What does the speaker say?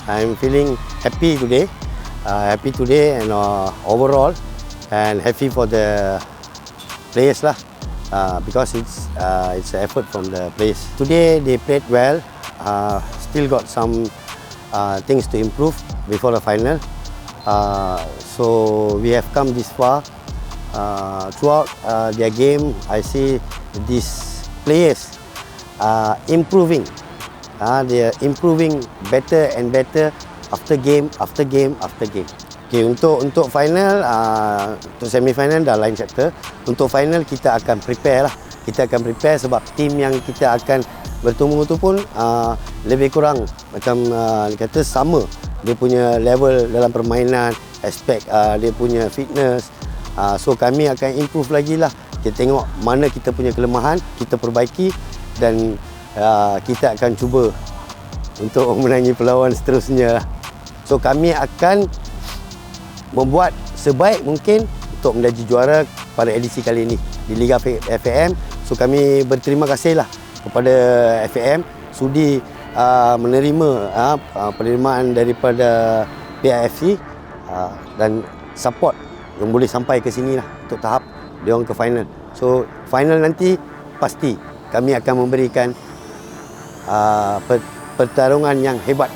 I'm feeling happy today. And overall, and happy for the players lah. Because it's an effort from the players. Today they played well. Still got some things to improve before the final. So we have come this far. Throughout their game, I see these players improving. They are improving better and better after game. Okay, untuk final, untuk semi final dah lain chapter. Untuk final kita akan prepare lah. Kita akan prepare sebab tim yang kita akan bertemu tu pun lebih kurang macam kata sama. Dia punya level dalam permainan, aspek dia punya fitness. So kami akan improve lagi lah. Kita tengok mana kita punya kelemahan, kita perbaiki dan kita akan cuba untuk memenangi perlawanan seterusnya lah. So kami akan membuat sebaik mungkin untuk menjadi juara pada edisi kali ini di Liga FAM. So kami berterima kasih lah kepada FAM sudi menerima penerimaan daripada PIFC dan support yang boleh sampai ke sini lah untuk tahap dia orang ke final. So final nanti pasti kami akan memberikan pertarungan yang hebat